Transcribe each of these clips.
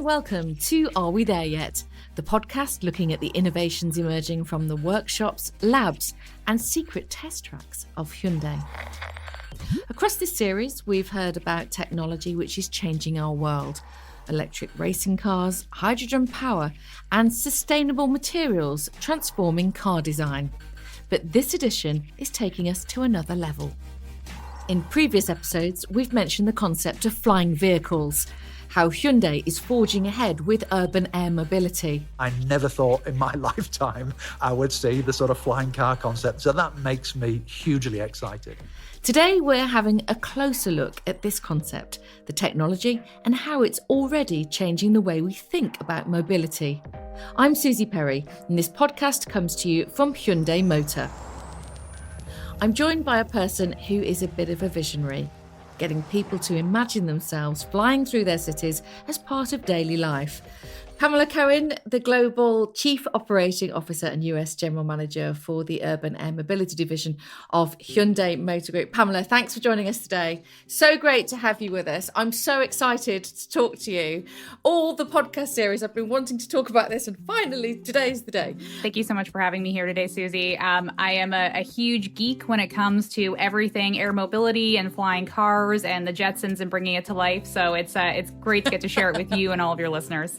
and welcome to Are We There Yet? The podcast looking at the innovations emerging from the workshops, labs and secret test tracks of Hyundai. Across this series, we've heard about technology which is changing our world. Electric racing cars, hydrogen power and sustainable materials transforming car design. But this edition is taking us to another level. In previous episodes, we've mentioned the concept of flying vehicles, how Hyundai is forging ahead with urban air mobility. I never thought in my lifetime I would see the sort of flying car concept, so that makes me hugely excited. Today we're having a closer look at this concept, the technology, and how it's already changing the way we think about mobility. I'm Suzi Perry, and this podcast comes to you from Hyundai Motor. I'm joined by a person who is a bit of a visionary, getting people to imagine themselves flying through their cities as part of daily life. Pamela Cohn, the Global Chief Operating Officer and US General Manager for the Urban Air Mobility Division of Hyundai Motor Group. Pamela, thanks for joining us today. So great to have you with us. I'm so excited to talk to you. All the podcast series, I've been wanting to talk about this, and finally, today's the day. Thank you so much for having me here today, Suzi. I am a huge geek when it comes to everything air mobility and flying cars and the Jetsons and bringing it to life. So it's great to get to share it with you and all of your listeners.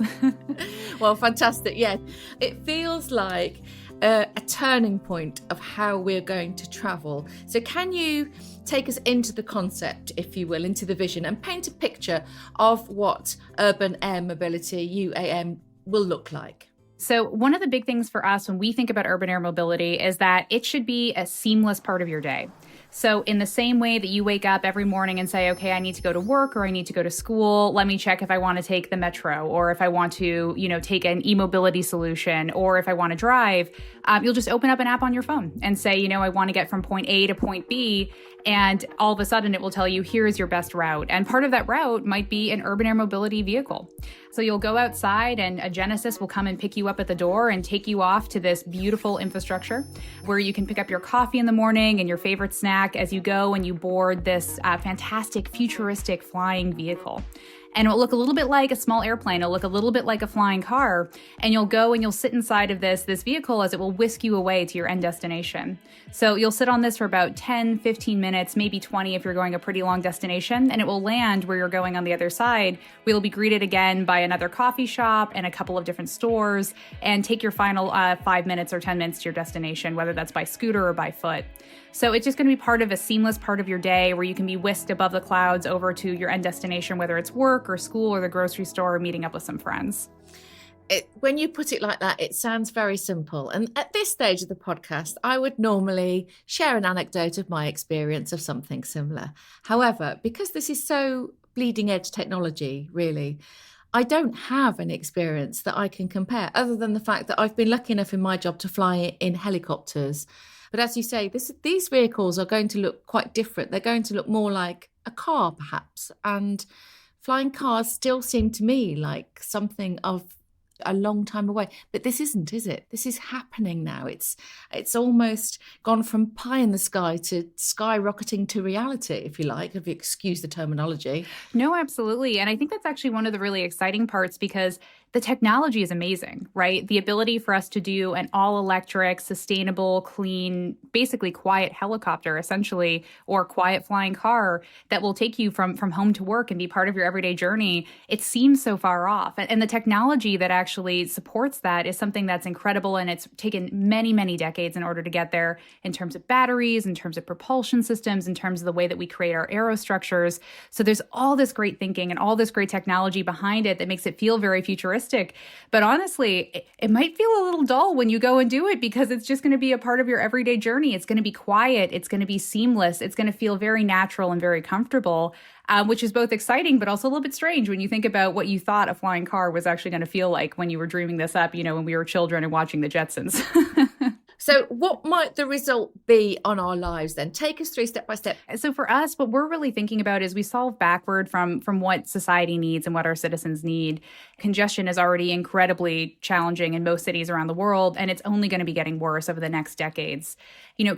Well, fantastic. Yeah, it feels like a turning point of how we're going to travel. So can you take us into the concept, if you will, into the vision and paint a picture of what urban air mobility, UAM, will look like? So one of the big things for us when we think about urban air mobility is that it should be a seamless part of your day. So in the same way that you wake up every morning and say, okay, I need to go to work or I need to go to school, let me check if I want to take the metro or if I want to, take an e-mobility solution or if I want to drive, you'll just open up an app on your phone and say, I want to get from point A to point B. And all of a sudden it will tell you, here is your best route. And part of that route might be an urban air mobility vehicle. So you'll go outside and a Genesis will come and pick you up at the door and take you off to this beautiful infrastructure where you can pick up your coffee in the morning and your favorite snack as you go and you board this fantastic futuristic flying vehicle. And it'll look a little bit like a small airplane. It'll look a little bit like a flying car. And you'll go and you'll sit inside of this vehicle as it will whisk you away to your end destination. So you'll sit on this for about 10, 15 minutes, maybe 20 if you're going a pretty long destination. And it will land where you're going on the other side. We'll be greeted again by another coffee shop and a couple of different stores and take your final 5 minutes or 10 minutes to your destination, whether that's by scooter or by foot. So it's just going to be part of a seamless part of your day where you can be whisked above the clouds over to your end destination, whether it's work or school or the grocery store or meeting up with some friends. When you put it like that, it sounds very simple. And at this stage of the podcast, I would normally share an anecdote of my experience of something similar. However, because this is so bleeding edge technology, really, I don't have an experience that I can compare other than the fact that I've been lucky enough in my job to fly in helicopters. But as you say, these vehicles are going to look quite different. They're going to look more like a car, perhaps. And flying cars still seem to me like something of a long time away. But this isn't, is it? This is happening now. It's almost gone from pie in the sky to skyrocketing to reality, if you like, if you excuse the terminology. No, absolutely. And I think that's actually one of the really exciting parts because the technology is amazing, right? The ability for us to do an all-electric, sustainable, clean, basically quiet helicopter, essentially, or quiet flying car that will take you from home to work and be part of your everyday journey, it seems so far off. And the technology that actually supports that is something that's incredible, and it's taken many, many decades in order to get there in terms of batteries, in terms of propulsion systems, in terms of the way that we create our aerostructures. So there's all this great thinking and all this great technology behind it that makes it feel very futuristic. But honestly, it might feel a little dull when you go and do it because it's just going to be a part of your everyday journey. It's going to be quiet. It's going to be seamless. It's going to feel very natural and very comfortable, which is both exciting, but also a little bit strange when you think about what you thought a flying car was actually going to feel like when you were dreaming this up, when we were children and watching the Jetsons. So what might the result be on our lives then? Take us through step by step. So for us, what we're really thinking about is we solve backward from what society needs and what our citizens need. Congestion is already incredibly challenging in most cities around the world, and it's only going to be getting worse over the next decades.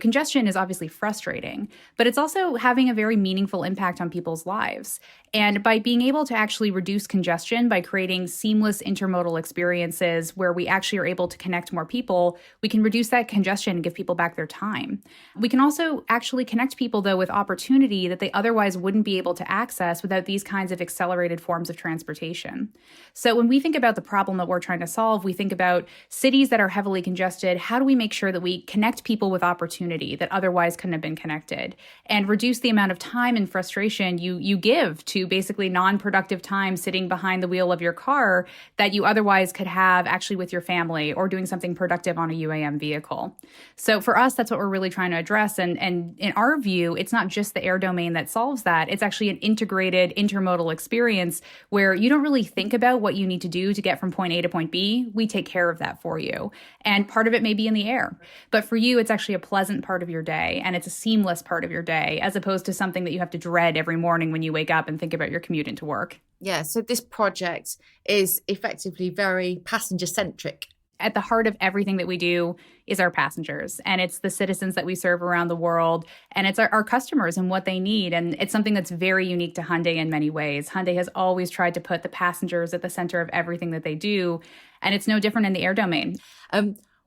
Congestion is obviously frustrating, but it's also having a very meaningful impact on people's lives. And by being able to actually reduce congestion by creating seamless intermodal experiences where we actually are able to connect more people, we can reduce that congestion and give people back their time. We can also actually connect people, though, with opportunity that they otherwise wouldn't be able to access without these kinds of accelerated forms of transportation. So when we think about the problem that we're trying to solve, we think about cities that are heavily congested. How do we make sure that we connect people with opportunity that otherwise couldn't have been connected, and reduce the amount of time and frustration you give to basically non-productive time sitting behind the wheel of your car that you otherwise could have actually with your family or doing something productive on a UAM vehicle. So for us, that's what we're really trying to address. And in our view, it's not just the air domain that solves that. It's actually an integrated intermodal experience where you don't really think about what you need to do to get from point A to point B. We take care of that for you. And part of it may be in the air. But for you, it's actually a pleasant part of your day, and it's a seamless part of your day, as opposed to something that you have to dread every morning when you wake up and think about your commute into work. Yeah, so this project is effectively very passenger-centric. At the heart of everything that we do is our passengers, and it's the citizens that we serve around the world, and it's our customers and what they need. And it's something that's very unique to Hyundai in many ways. Hyundai has always tried to put the passengers at the center of everything that they do, and it's no different in the air domain.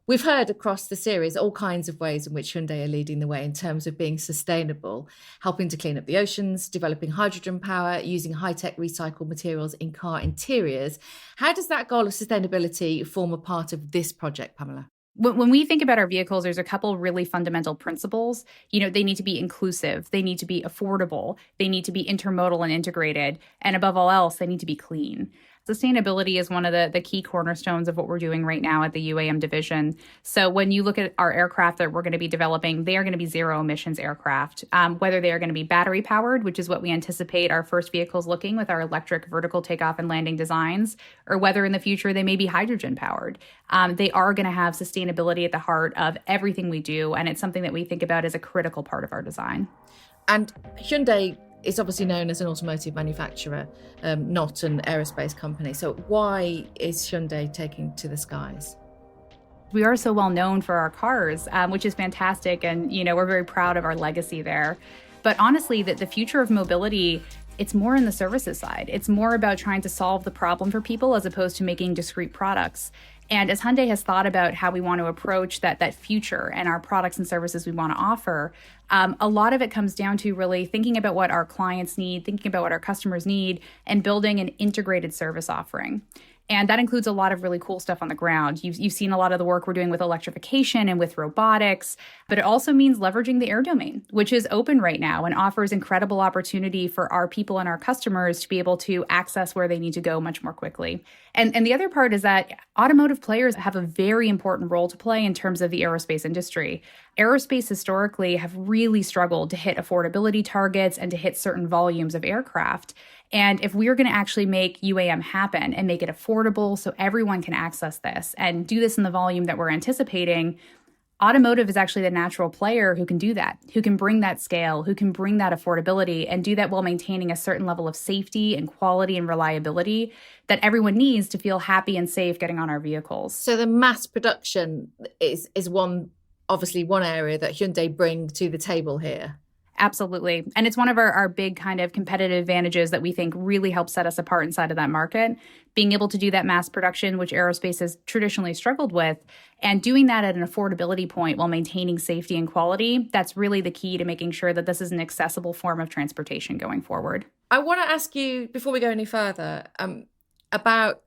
We've heard across the series all kinds of ways in which Hyundai are leading the way in terms of being sustainable, helping to clean up the oceans, developing hydrogen power, using high-tech recycled materials in car interiors. How does that goal of sustainability form a part of this project, Pamela? When we think about our vehicles, there's a couple really fundamental principles. They need to be inclusive. They need to be affordable. They need to be intermodal and integrated. And above all else, they need to be clean. Sustainability is one of the key cornerstones of what we're doing right now at the UAM division. So when you look at our aircraft that we're going to be developing, they are going to be zero emissions aircraft, whether they are going to be battery powered, which is what we anticipate our first vehicles looking with our electric vertical takeoff and landing designs, or whether in the future they may be hydrogen powered. They are going to have sustainability at the heart of everything we do. And it's something that we think about as a critical part of our design. And Hyundai is obviously known as an automotive manufacturer, not an aerospace company. So why is Hyundai taking to the skies? We are so well known for our cars, which is fantastic. And, we're very proud of our legacy there. But honestly, the future of mobility, it's more in the services side. It's more about trying to solve the problem for people as opposed to making discrete products. And as Hyundai has thought about how we want to approach that future and our products and services we want to offer, a lot of it comes down to really thinking about what our clients need, thinking about what our customers need, and building an integrated service offering. And that includes a lot of really cool stuff on the ground. You've seen a lot of the work we're doing with electrification and with robotics, but it also means leveraging the air domain, which is open right now and offers incredible opportunity for our people and our customers to be able to access where they need to go much more quickly. And the other part is that automotive players have a very important role to play in terms of the aerospace industry. Aerospace historically have really struggled to hit affordability targets and to hit certain volumes of aircraft. And if we're going to actually make UAM happen and make it affordable so everyone can access this and do this in the volume that we're anticipating, automotive is actually the natural player who can do that, who can bring that scale, who can bring that affordability and do that while maintaining a certain level of safety and quality and reliability that everyone needs to feel happy and safe getting on our vehicles. So the mass production is one area that Hyundai bring to the table here. Absolutely. And it's one of our big kind of competitive advantages that we think really helps set us apart inside of that market, being able to do that mass production, which aerospace has traditionally struggled with, and doing that at an affordability point while maintaining safety and quality. That's really the key to making sure that this is an accessible form of transportation going forward. I want to ask you, before we go any further, about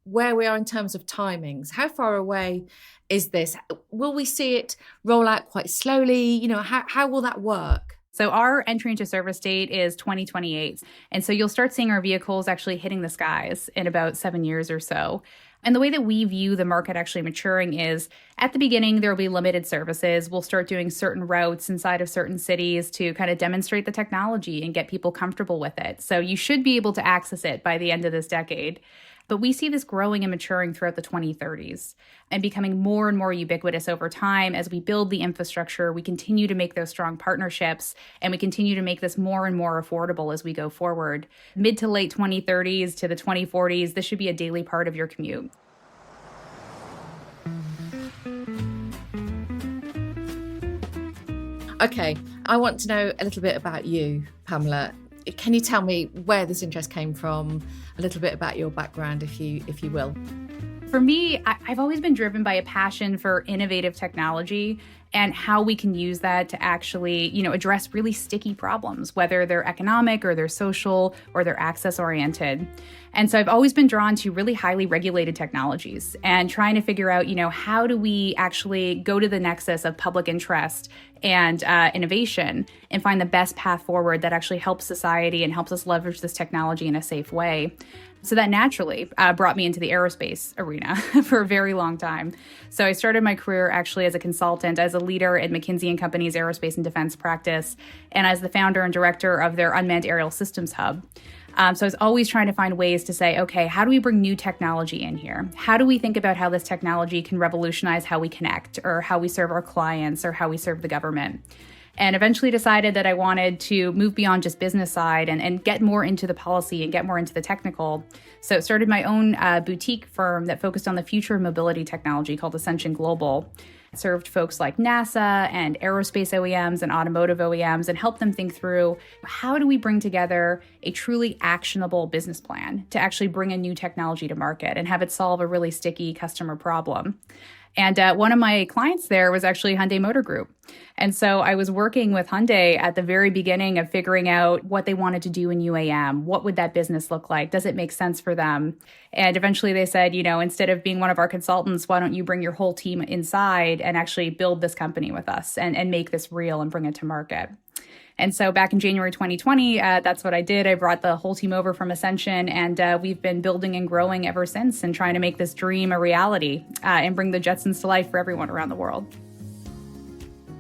where we are in terms of timings. How far away is this? Will we see it roll out quite slowly? How will that work? So our entry into service date is 2028. And so you'll start seeing our vehicles actually hitting the skies in about 7 years or so. And the way that we view the market actually maturing is at the beginning, there will be limited services. We'll start doing certain routes inside of certain cities to kind of demonstrate the technology and get people comfortable with it. So you should be able to access it by the end of this decade. But we see this growing and maturing throughout the 2030s and becoming more and more ubiquitous over time as we build the infrastructure, we continue to make those strong partnerships, and we continue to make this more and more affordable as we go forward. Mid to late 2030s to the 2040s, this should be a daily part of your commute. Okay, I want to know a little bit about you, Pamela. Can you tell me where this interest came from, a little bit about your background, if you will? For me, I've always been driven by a passion for innovative technology and how we can use that to actually, address really sticky problems, whether they're economic or they're social or they're access oriented. And so I've always been drawn to really highly regulated technologies and trying to figure out, how do we actually go to the nexus of public interest and innovation and find the best path forward that actually helps society and helps us leverage this technology in a safe way. So that naturally brought me into the aerospace arena for a very long time. So I started my career actually as a consultant, as a leader at McKinsey & Company's aerospace and defense practice, and as the founder and director of their unmanned aerial systems hub. So I was always trying to find ways to say, okay, how do we bring new technology in here? How do we think about how this technology can revolutionize how we connect or how we serve our clients or how we serve the government? And eventually decided that I wanted to move beyond just business side and get more into the policy and get more into the technical. So I started my own boutique firm that focused on the future of mobility technology called Ascension Global. It served folks like NASA and aerospace OEMs and automotive OEMs and helped them think through how do we bring together a truly actionable business plan to actually bring a new technology to market and have it solve a really sticky customer problem. And one of my clients there was actually Hyundai Motor Group. And so I was working with Hyundai at the very beginning of figuring out what they wanted to do in UAM. What would that business look like? Does it make sense for them? And eventually they said, instead of being one of our consultants, why don't you bring your whole team inside and actually build this company with us and make this real and bring it to market? And so back in January 2020, that's what I did. I brought the whole team over from Ascension, and we've been building and growing ever since and trying to make this dream a reality and bring the Jetsons to life for everyone around the world.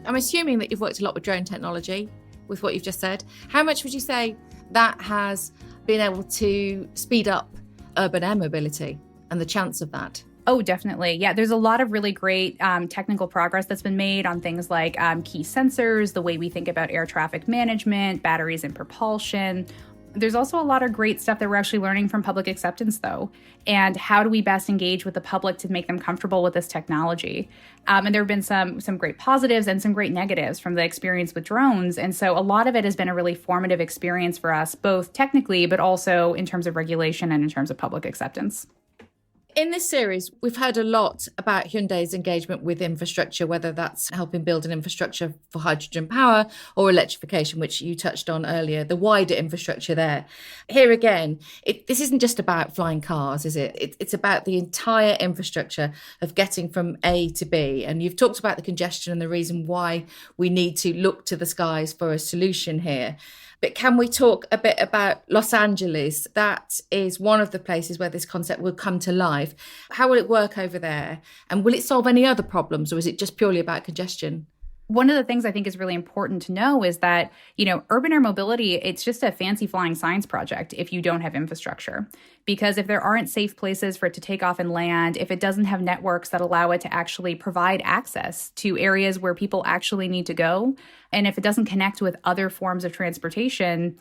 I'm assuming that you've worked a lot with drone technology, with what you've just said. How much would you say that has been able to speed up urban air mobility and the chance of that? Oh, definitely. Yeah, there's a lot of really great technical progress that's been made on things like key sensors, the way we think about air traffic management, batteries and propulsion. There's also a lot of great stuff that we're actually learning from public acceptance, though, and how do we best engage with the public to make them comfortable with this technology. And there have been some great positives and some great negatives from the experience with drones. And so a lot of it has been a really formative experience for us, both technically, but also in terms of regulation and in terms of public acceptance. In this series, we've heard a lot about Hyundai's engagement with infrastructure, whether that's helping build an infrastructure for hydrogen power or electrification, which you touched on earlier, the wider infrastructure there. Here again, this isn't just about flying cars, is it? It's about the entire infrastructure of getting from A to B. And you've talked about the congestion and the reason why we need to look to the skies for a solution here. But can we talk a bit about Los Angeles? That is one of the places where this concept will come to life. How will it work over there? And will it solve any other problems, or is it just purely about congestion? One of the things I think is really important to know is that, urban air mobility, it's just a fancy flying science project if you don't have infrastructure. Because if there aren't safe places for it to take off and land, if it doesn't have networks that allow it to actually provide access to areas where people actually need to go, and if it doesn't connect with other forms of transportation,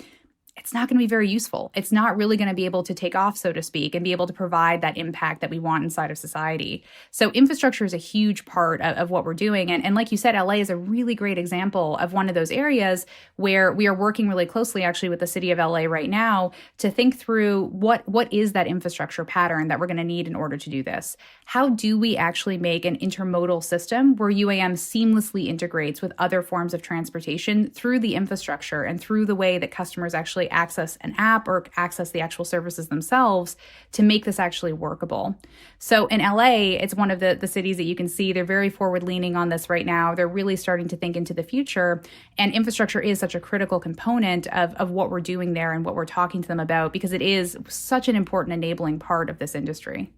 it's not going to be very useful. It's not really going to be able to take off, so to speak, and be able to provide that impact that we want inside of society. So infrastructure is a huge part of what we're doing. And like you said, LA is a really great example of one of those areas where we are working really closely actually with the city of LA right now to think through what is that infrastructure pattern that we're going to need in order to do this. How do we actually make an intermodal system where UAM seamlessly integrates with other forms of transportation through the infrastructure and through the way that customers actually access an app or access the actual services themselves to make this actually workable? So in LA, it's one of the cities that you can see they're very forward leaning on this right now. They're really starting to think into the future, and infrastructure is such a critical component of what we're doing there and what we're talking to them about, because it is such an important enabling part of this industry.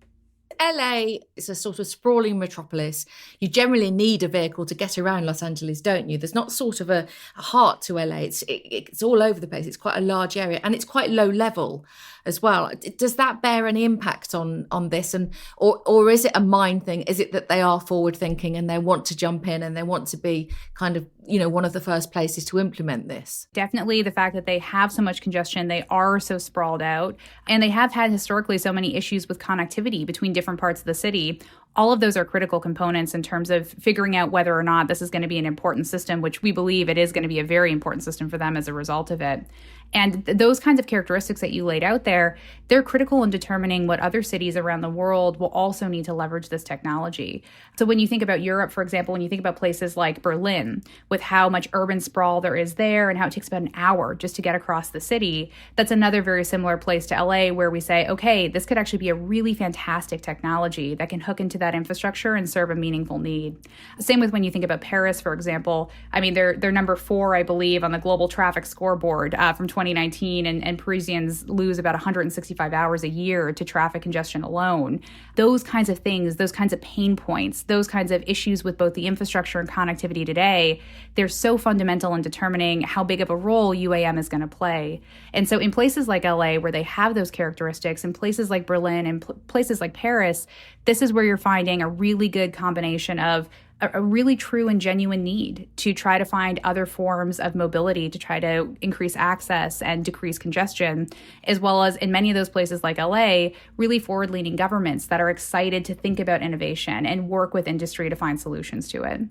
LA is a sort of sprawling metropolis. You generally need a vehicle to get around Los Angeles, don't you? There's not sort of a heart to LA. It's all over the place. It's quite a large area and it's quite low level as well. Does that bear any impact on this? And or is it a mind thing? Is it that they are forward thinking and they want to jump in and they want to be kind of, one of the first places to implement this? Definitely the fact that they have so much congestion, they are so sprawled out, and they have had historically so many issues with connectivity between different parts of the city. All of those are critical components in terms of figuring out whether or not this is going to be an important system, which we believe it is going to be a very important system for them as a result of it. And those kinds of characteristics that you laid out there, they're critical in determining what other cities around the world will also need to leverage this technology. So when you think about Europe, for example, when you think about places like Berlin, with how much urban sprawl there is there and how it takes about an hour just to get across the city, that's another very similar place to LA where we say, okay, this could actually be a really fantastic technology that can hook into that infrastructure and serve a meaningful need. Same with when you think about Paris, for example. I mean, they're number 4, I believe, on the global traffic scoreboard from 2019, and Parisians lose about 165 hours a year to traffic congestion alone. Those kinds of things, those kinds of pain points, those kinds of issues with both the infrastructure and connectivity today, they're so fundamental in determining how big of a role UAM is going to play. And so in places like LA, where they have those characteristics, in places like Berlin and places like Paris, this is where you're finding a really good combination of a really true and genuine need to try to find other forms of mobility to try to increase access and decrease congestion, as well as in many of those places like LA, really forward-leaning governments that are excited to think about innovation and work with industry to find solutions to it.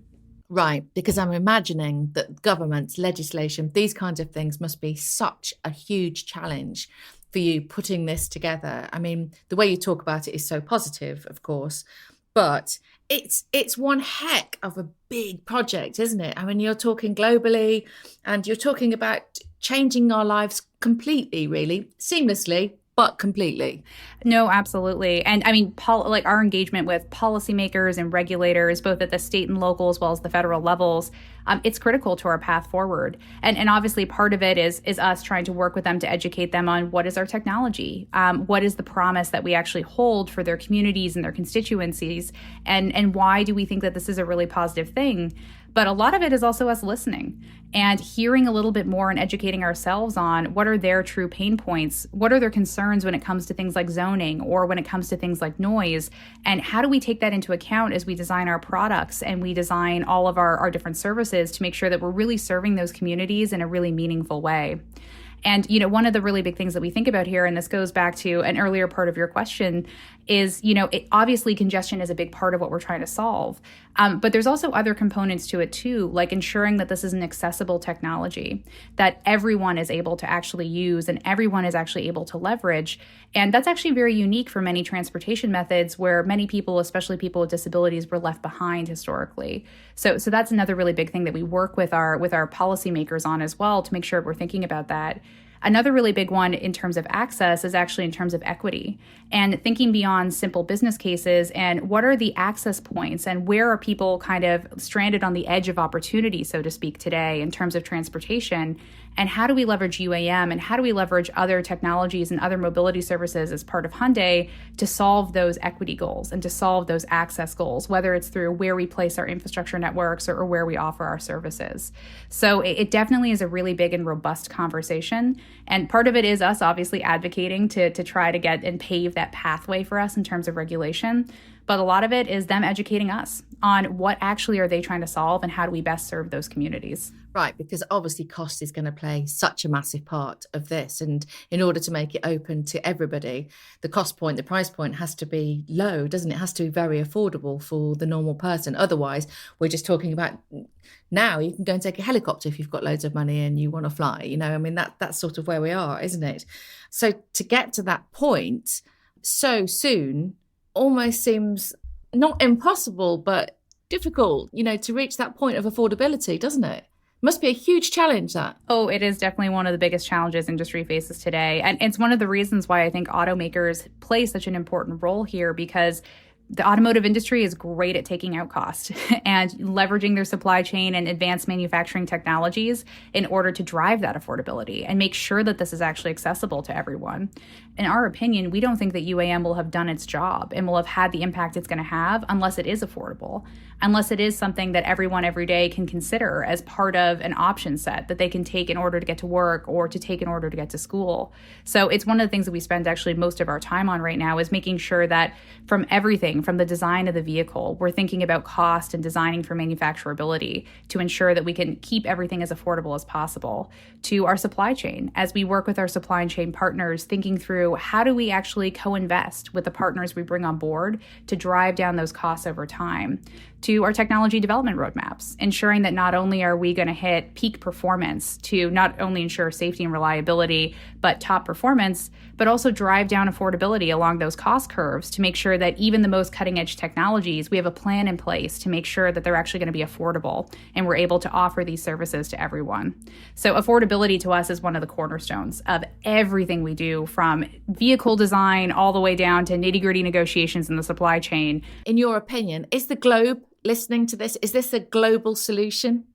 Right, because I'm imagining that governments, legislation, these kinds of things must be such a huge challenge for you putting this together. I mean, the way you talk about it is so positive, of course, but it's one heck of a big project, isn't it? I mean, you're talking globally and you're talking about changing our lives completely, really, seamlessly, but completely. No, absolutely. And I mean, like our engagement with policymakers and regulators, both at the state and local as well as the federal levels, it's critical to our path forward. And obviously part of it is us trying to work with them to educate them on what is our technology, what is the promise that we actually hold for their communities and their constituencies, and why do we think that this is a really positive thing. But a lot of it is also us listening and hearing a little bit more and educating ourselves on what are their true pain points, what are their concerns when it comes to things like zoning or when it comes to things like noise, and how do we take that into account as we design our products and we design all of our different services to make sure that we're really serving those communities in a really meaningful way. And, one of the really big things that we think about here, and this goes back to an earlier part of your question, is, obviously congestion is a big part of what we're trying to solve. But there's also other components to it too, like ensuring that this is an accessible technology that everyone is able to actually use and everyone is actually able to leverage. And that's actually very unique for many transportation methods where many people, especially people with disabilities, were left behind historically. So that's another really big thing that we work with our policymakers on as well to make sure we're thinking about that. Another really big one in terms of access is actually in terms of equity and thinking beyond simple business cases and what are the access points and where are people kind of stranded on the edge of opportunity, so to speak, today in terms of transportation, and how do we leverage UAM and how do we leverage other technologies and other mobility services as part of Hyundai to solve those equity goals and to solve those access goals, whether it's through where we place our infrastructure networks or where we offer our services. So it definitely is a really big and robust conversation. And part of it is us obviously advocating to try to get and pave that pathway for us in terms of regulation. But a lot of it is them educating us on what actually are they trying to solve and how do we best serve those communities. Right, because obviously cost is going to play such a massive part of this. And in order to make it open to everybody, the cost point, the price point has to be low, doesn't it? It has to be very affordable for the normal person. Otherwise, we're just talking about now you can go and take a helicopter if you've got loads of money and you want to fly. I mean, that's sort of where we are, isn't it? So to get to that point so soon almost seems not impossible, but difficult, to reach that point of affordability, doesn't it? Must be a huge challenge, that. Oh, it is definitely one of the biggest challenges industry faces today. And it's one of the reasons why I think automakers play such an important role here, because The automotive industry is great at taking out cost and leveraging their supply chain and advanced manufacturing technologies in order to drive that affordability and make sure that this is actually accessible to everyone. In our opinion, we don't think that UAM will have done its job and will have had the impact it's going to have unless it is affordable, unless it is something that everyone every day can consider as part of an option set that they can take in order to get to work or to take in order to get to school. So it's one of the things that we spend actually most of our time on right now is making sure that from everything, from the design of the vehicle, we're thinking about cost and designing for manufacturability to ensure that we can keep everything as affordable as possible, to our supply chain, as we work with our supply chain partners, thinking through how do we actually co-invest with the partners we bring on board to drive down those costs over time, to our technology development roadmaps, ensuring that not only are we going to hit peak performance to not only ensure safety and reliability, but top performance, but also drive down affordability along those cost curves to make sure that even the most cutting edge technologies, we have a plan in place to make sure that they're actually going to be affordable and we're able to offer these services to everyone. So affordability to us is one of the cornerstones of everything we do, from vehicle design all the way down to nitty-gritty negotiations in the supply chain. In your opinion, is the globe listening to this? Is this a global solution?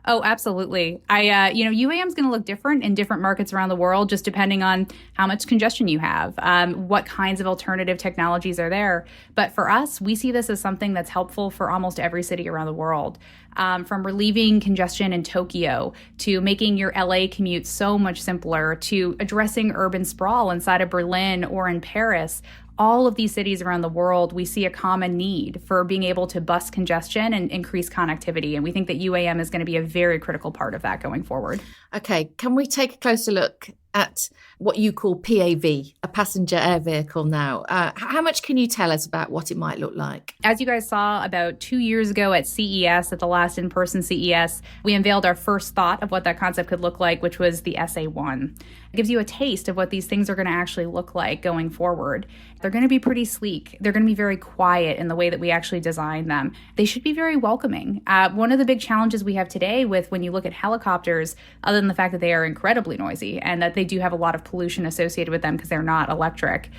Oh, absolutely. UAM is going to look different in different markets around the world, just depending on how much congestion you have, what kinds of alternative technologies are there. But for us, we see this as something that's helpful for almost every city around the world. From relieving congestion in Tokyo to making your LA commute so much simpler to addressing urban sprawl inside of Berlin or in Paris. All of these cities around the world, we see a common need for being able to bust congestion and increase connectivity. And we think that UAM is going to be a very critical part of that going forward. Okay, can we take a closer look at what you call PAV, a passenger air vehicle now? How much can you tell us about what it might look like? As you guys saw about 2 years ago at CES, at the last in-person CES, we unveiled our first thought of what that concept could look like, which was the SA1. It gives you a taste of what these things are going to actually look like going forward. They're going to be pretty sleek. They're going to be very quiet in the way that we actually design them. They should be very welcoming. One of the big challenges we have today with when you look at helicopters, other than the fact that they are incredibly noisy and that they do have a lot of pollution associated with them because they're not electric,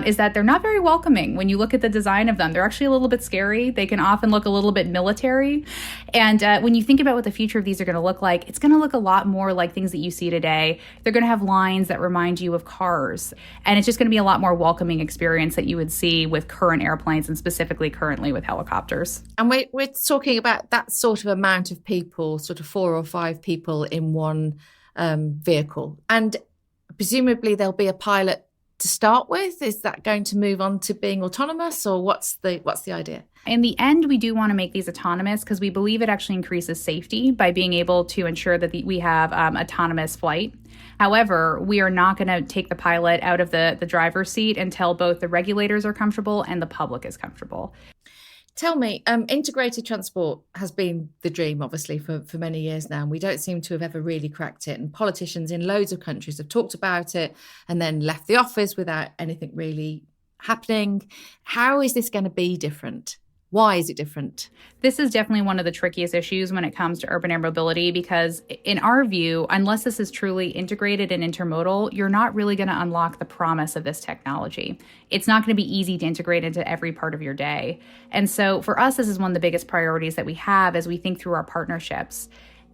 is that they're not very welcoming. When you look at the design of them, they're actually a little bit scary. They can often look a little bit military. And when you think about what the future of these are going to look like, it's going to look a lot more like things that you see today. They're going to have lines that remind you of cars. And it's just going to be a lot more welcoming experience that you would see with current airplanes and specifically currently with helicopters. And we're talking about that sort of amount of people, sort of 4 or 5 people in one vehicle. And presumably there'll be a pilot to start with. Is that going to move on to being autonomous, or what's the idea? In the end, we do want to make these autonomous because we believe it actually increases safety by being able to ensure that we have autonomous flight. However, we are not going to take the pilot out of the driver's seat until both the regulators are comfortable and the public is comfortable. Tell me, integrated transport has been the dream, obviously, for many years now. And we don't seem to have ever really cracked it. And politicians in loads of countries have talked about it and then left the office without anything really happening. How is this going to be different? Why is it different? This is definitely one of the trickiest issues when it comes to urban air mobility, because in our view, unless this is truly integrated and intermodal, you're not really going to unlock the promise of this technology. It's not going to be easy to integrate into every part of your day. And so for us, this is one of the biggest priorities that we have as we think through our partnerships.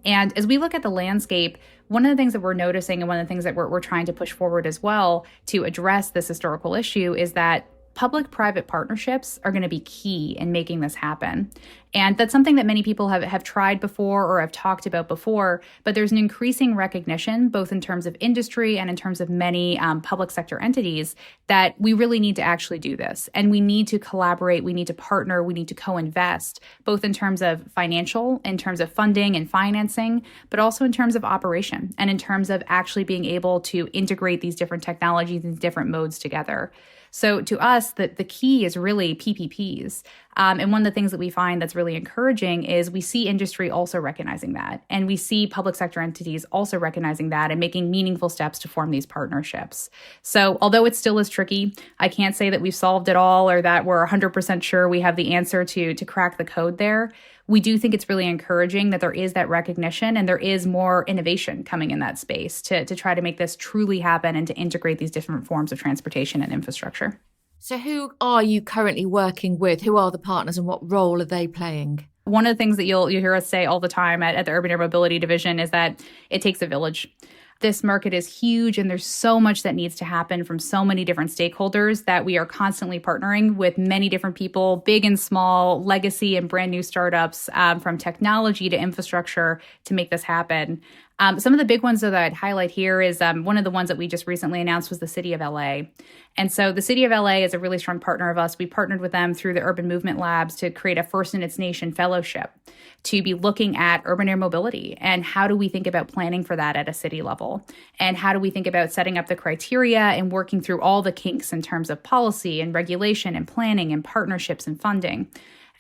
And as we look at the landscape, one of the things that we're noticing and one of the things that we're trying to push forward as well to address this historical issue is that public-private partnerships are going to be key in making this happen. And that's something that many people have tried before or have talked about before, but there's an increasing recognition, both in terms of industry and in terms of many public sector entities, that we really need to actually do this. And we need to collaborate, we need to partner, we need to co-invest, both in terms of financial, in terms of funding and financing, but also in terms of operation and in terms of actually being able to integrate these different technologies and different modes together. So to us, the key is really PPPs. And one of the things that we find that's really encouraging is we see industry also recognizing that. And we see public sector entities also recognizing that and making meaningful steps to form these partnerships. So although it still is tricky, I can't say that we've solved it all or that we're 100% sure we have the answer to crack the code there. We do think it's really encouraging that there is that recognition and there is more innovation coming in that space to try to make this truly happen and to integrate these different forms of transportation and infrastructure. So who are you currently working with? Who are the partners and what role are they playing? One of the things that you'll hear us say all the time at the Urban Air Mobility Division is that it takes a village. This market is huge and there's so much that needs to happen from so many different stakeholders that we are constantly partnering with many different people, big and small, legacy and brand new startups, from technology to infrastructure to make this happen. Some of the big ones that I'd highlight here is one of the ones that we just recently announced was the City of LA. And so the City of LA is a really strong partner of us. We partnered with them through the Urban Movement Labs to create a First in its Nation fellowship to be looking at urban air mobility and how do we think about planning for that at a city level? And how do we think about setting up the criteria and working through all the kinks in terms of policy and regulation and planning and partnerships and funding?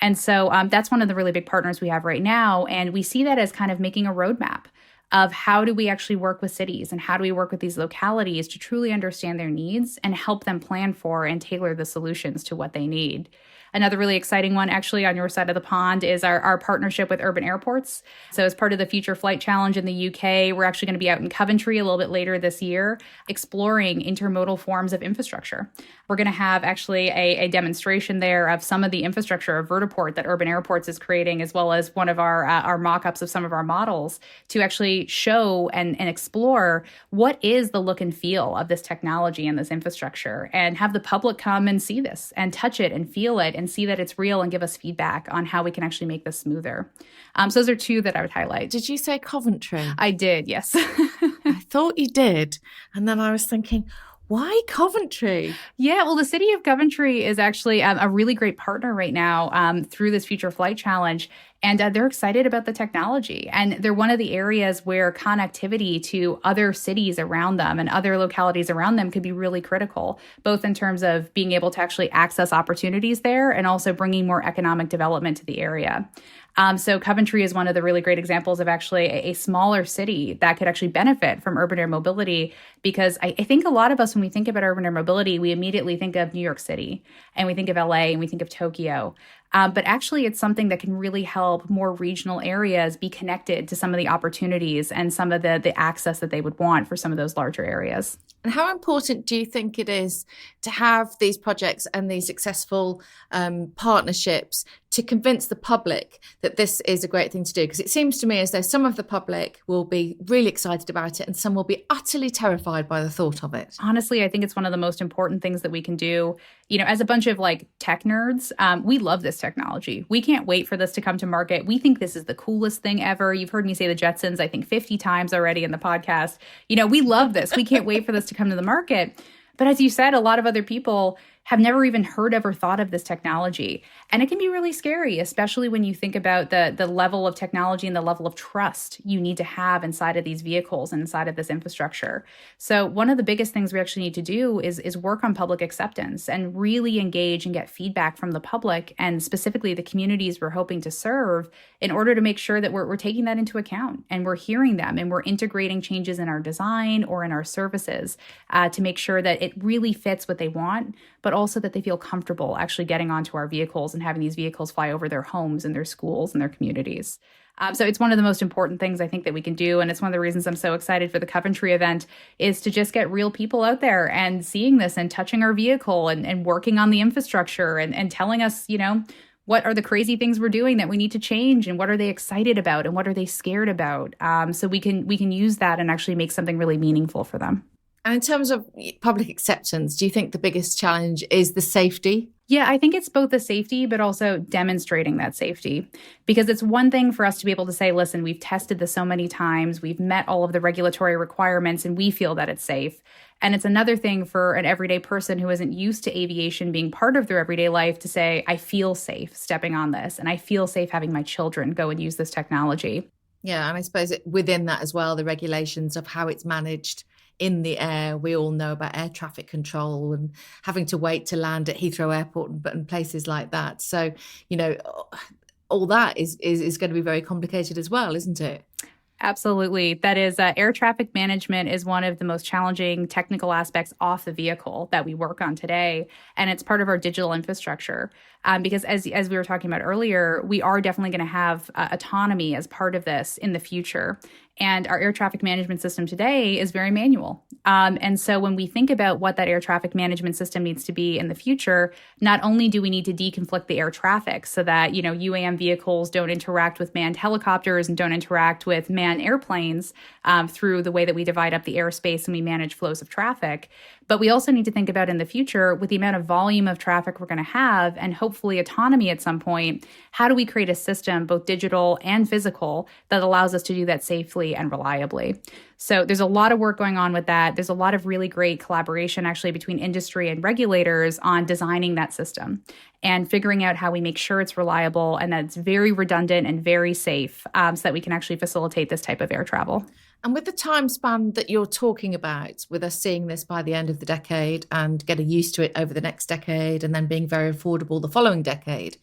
And so that's one of the really big partners we have right now. And we see that as kind of making a roadmap of how do we actually work with cities and how do we work with these localities to truly understand their needs and help them plan for and tailor the solutions to what they need. Another really exciting one actually on your side of the pond is our partnership with urban airports. So as part of the Future Flight Challenge in the UK, we're actually going to be out in Coventry a little bit later this year, exploring intermodal forms of infrastructure. We're going to have actually a demonstration there of some of the infrastructure of vertiport that Urban Airports is creating, as well as one of our mock-ups of some of our models to actually show and explore what is the look and feel of this technology and this infrastructure, and have the public come and see this and touch it and feel it and see that it's real and give us feedback on how we can actually make this smoother. So those are two that I would highlight. Did you say Coventry? I did, yes. I thought you did. And then I was thinking, why Coventry? Yeah, well, the city of Coventry is actually a really great partner right now through this Future Flight Challenge. And they're excited about the technology. And they're one of the areas where connectivity to other cities around them and other localities around them could be really critical, both in terms of being able to actually access opportunities there and also bringing more economic development to the area. So Coventry is one of the really great examples of actually a smaller city that could actually benefit from urban air mobility, because I think a lot of us, when we think about urban air mobility, we immediately think of New York City and we think of LA and we think of Tokyo. But actually, it's something that can really help more regional areas be connected to some of the opportunities and some of the access that they would want for some of those larger areas. And how important do you think it is to have these projects and these successful partnerships to convince the public that this is a great thing to do? Because it seems to me as though some of the public will be really excited about it and some will be utterly terrified by the thought of it. Honestly, I think it's one of the most important things that we can do. You know, as a bunch of like tech nerds, we love this technology. We can't wait for this to come to market. We think this is the coolest thing ever. You've heard me say the Jetsons, I think 50 times already in the podcast. You know, we love this. We can't wait for this to come to the market. But as you said, a lot of other people have never even heard of or thought of this technology. And it can be really scary, especially when you think about the level of technology and the level of trust you need to have inside of these vehicles and inside of this infrastructure. So one of the biggest things we actually need to do is work on public acceptance and really engage and get feedback from the public and specifically the communities we're hoping to serve in order to make sure that we're taking that into account and we're hearing them and we're integrating changes in our design or in our services to make sure that it really fits what they want, but also that they feel comfortable actually getting onto our vehicles and having these vehicles fly over their homes and their schools and their communities. So it's one of the most important things I think that we can do. And it's one of the reasons I'm so excited for the Coventry event is to just get real people out there and seeing this and touching our vehicle and working on the infrastructure and telling us, you know, what are the crazy things we're doing that we need to change and what are they excited about and what are they scared about? So we can use that and actually make something really meaningful for them. And in terms of public acceptance, do you think the biggest challenge is the safety? Yeah, I think it's both the safety, but also demonstrating that safety. Because it's one thing for us to be able to say, listen, we've tested this so many times, we've met all of the regulatory requirements, and we feel that it's safe. And it's another thing for an everyday person who isn't used to aviation being part of their everyday life to say, I feel safe stepping on this, and I feel safe having my children go and use this technology. Yeah, and I suppose within that as well, the regulations of how it's managed in the air. We all know about air traffic control and having to wait to land at Heathrow Airport and places like that. So, you know, all that is going to be very complicated as well, isn't it? Absolutely. That is, air traffic management is one of the most challenging technical aspects off the vehicle that we work on today. And it's part of our digital infrastructure. Because as we were talking about earlier, we are definitely going to have autonomy as part of this in the future. And our air traffic management system today is very manual. And so when we think about what that air traffic management system needs to be in the future, not only do we need to deconflict the air traffic so that, UAM vehicles don't interact with manned helicopters and don't interact with manned airplanes through the way that we divide up the airspace and we manage flows of traffic. But we also need to think about in the future, with the amount of volume of traffic we're going to have and hopefully autonomy at some point, how do we create a system, both digital and physical, that allows us to do that safely and reliably? So there's a lot of work going on with that. There's a lot of really great collaboration actually between industry and regulators on designing that system and figuring out how we make sure it's reliable and that it's very redundant and very safe so that we can actually facilitate this type of air travel. And with the time span that you're talking about, with us seeing this by the end of the decade and getting used to it over the next decade and then being very affordable the following decade,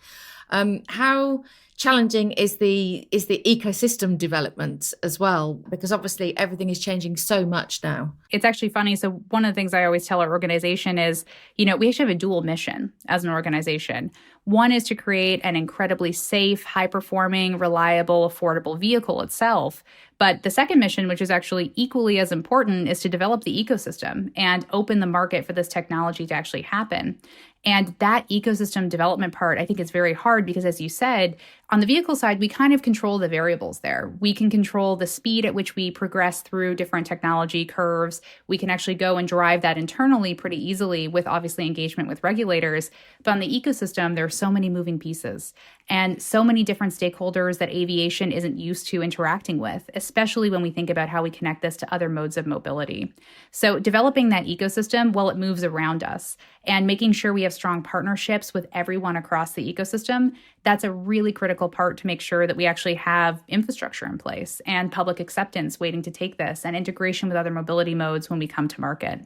how challenging is the ecosystem development as well? Because obviously everything is changing so much now. It's actually funny. So one of the things I always tell our organization is, we actually have a dual mission as an organization. One is to create an incredibly safe, high-performing, reliable, affordable vehicle itself. But the second mission, which is actually equally as important, is to develop the ecosystem and open the market for this technology to actually happen. And that ecosystem development part, I think, is very hard because, as you said, on the vehicle side, we kind of control the variables there. We can control the speed at which we progress through different technology curves. We can actually go and drive that internally pretty easily with, obviously, engagement with regulators. But on the ecosystem, there are so many moving pieces and so many different stakeholders that aviation isn't used to interacting with, especially when we think about how we connect this to other modes of mobility. So developing that ecosystem while it moves around us and making sure we have strong partnerships with everyone across the ecosystem, that's a really critical part to make sure that we actually have infrastructure in place and public acceptance waiting to take this and integration with other mobility modes when we come to market.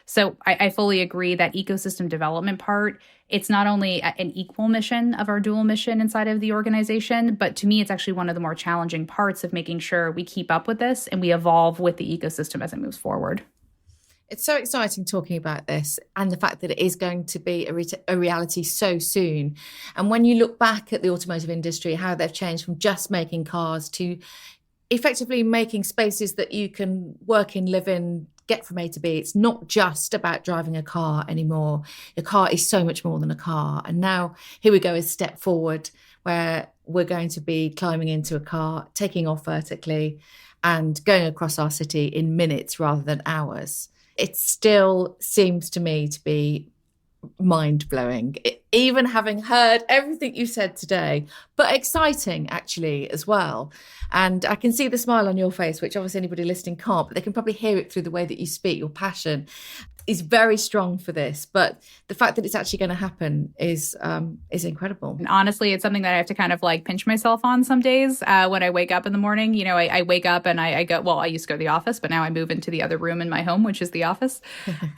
So I fully agree that ecosystem development part, it's not only an equal mission of our dual mission inside of the organization, but to me, it's actually one of the more challenging parts of making sure we keep up with this and we evolve with the ecosystem as it moves forward. It's so exciting talking about this and the fact that it is going to be a reality so soon. And when you look back at the automotive industry, how they've changed from just making cars to effectively making spaces that you can work in, live in, get from A to B. It's not just about driving a car anymore. Your car is so much more than a car. And now here we go, a step forward where we're going to be climbing into a car, taking off vertically and going across our city in minutes rather than hours. It still seems to me to be mind-blowing, even having heard everything you said today, but exciting actually as well. And I can see the smile on your face, which obviously anybody listening can't, but they can probably hear it through the way that you speak. Your passion is very strong for this, but the fact that it's actually going to happen is incredible. And honestly, it's something that I have to kind of like pinch myself on some days when I wake up in the morning. I wake up and I go, well, I used to go to the office, but now I move into the other room in my home, which is the office.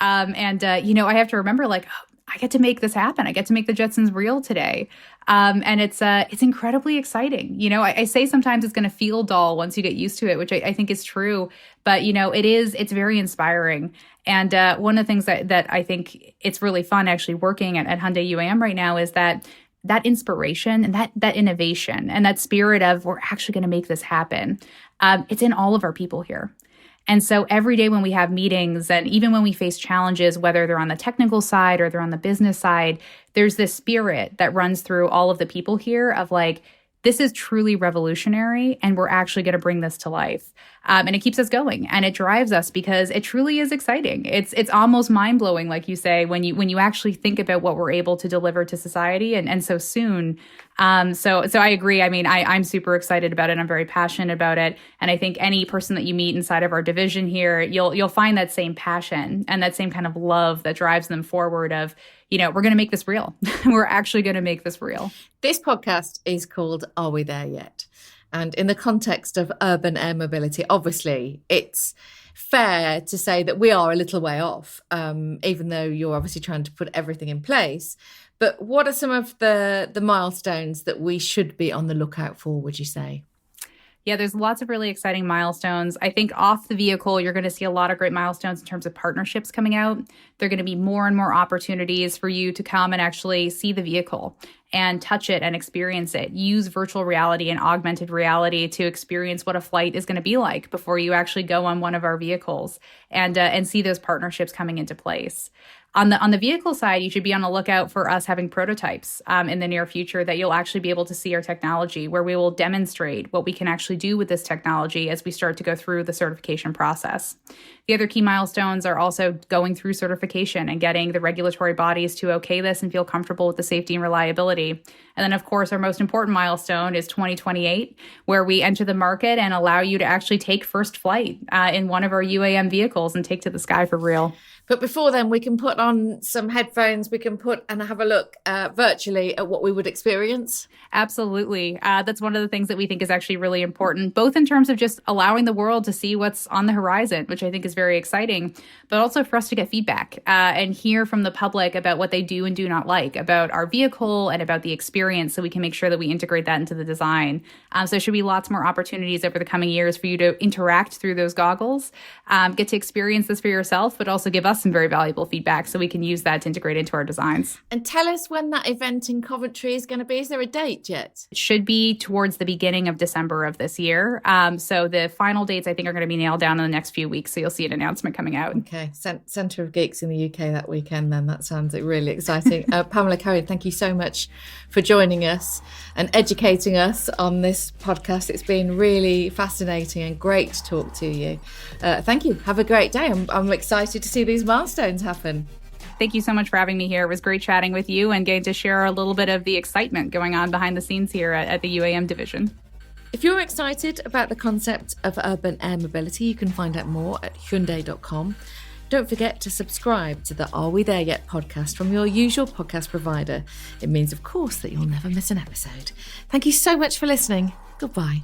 I have to remember like, I get to make this happen. I get to make the Jetsons real today. And it's incredibly exciting. I say sometimes it's going to feel dull once you get used to it, which I think is true. But, it's very inspiring. And one of the things that I think it's really fun actually working at Hyundai UAM right now is that inspiration and that innovation and that spirit of we're actually going to make this happen. It's in all of our people here. And so every day when we have meetings and even when we face challenges, whether they're on the technical side or they're on the business side, there's this spirit that runs through all of the people here of like, this is truly revolutionary and we're actually going to bring this to life. And it keeps us going and it drives us because it truly is exciting. It's almost mind blowing, like you say, when you actually think about what we're able to deliver to society and so soon. So I agree. I mean, I'm super excited about it. I'm very passionate about it. And I think any person that you meet inside of our division here, you'll find that same passion and that same kind of love that drives them forward of, we're going to make this real. We're actually going to make this real. This podcast is called Are We There Yet? And in the context of urban air mobility, obviously, it's fair to say that we are a little way off, even though you're obviously trying to put everything in place. But what are some of the milestones that we should be on the lookout for, would you say? Yeah, there's lots of really exciting milestones. I think off the vehicle, you're going to see a lot of great milestones in terms of partnerships coming out. There are going to be more and more opportunities for you to come and actually see the vehicle and touch it and experience it. Use virtual reality and augmented reality to experience what a flight is going to be like before you actually go on one of our vehicles, and see those partnerships coming into place. On the vehicle side, you should be on the lookout for us having prototypes in the near future that you'll actually be able to see our technology, where we will demonstrate what we can actually do with this technology as we start to go through the certification process. The other key milestones are also going through certification and getting the regulatory bodies to okay this and feel comfortable with the safety and reliability. And then, of course, our most important milestone is 2028, where we enter the market and allow you to actually take first flight in one of our UAM vehicles and take to the sky for real. But before then, we can put on some headphones, we can put and have a look virtually at what we would experience. Absolutely. That's one of the things that we think is actually really important, both in terms of just allowing the world to see what's on the horizon, which I think is very exciting, but also for us to get feedback and hear from the public about what they do and do not like about our vehicle and about the experience, so we can make sure that we integrate that into the design. So there should be lots more opportunities over the coming years for you to interact through those goggles, get to experience this for yourself, but also give us some very valuable feedback so we can use that to integrate into our designs. And tell us when that event in Coventry is going to be. Is there a date yet? It should be towards the beginning of December of this year. So the final dates, I think, are going to be nailed down in the next few weeks. So you'll see an announcement coming out. Okay. Centre of Geeks in the UK that weekend then. That sounds really exciting. Pamela Cohn, thank you so much for joining us and educating us on this podcast. It's been really fascinating and great to talk to you. Thank you. Have a great day. I'm excited to see these milestones happen. Thank you so much for having me here. It was great chatting with you and getting to share a little bit of the excitement going on behind the scenes here at the UAM division. If you're excited about the concept of urban air mobility, you can find out more at Hyundai.com. Don't forget to subscribe to the Are We There Yet podcast from your usual podcast provider. It means, of course, that you'll never miss an episode. Thank you so much for listening. Goodbye.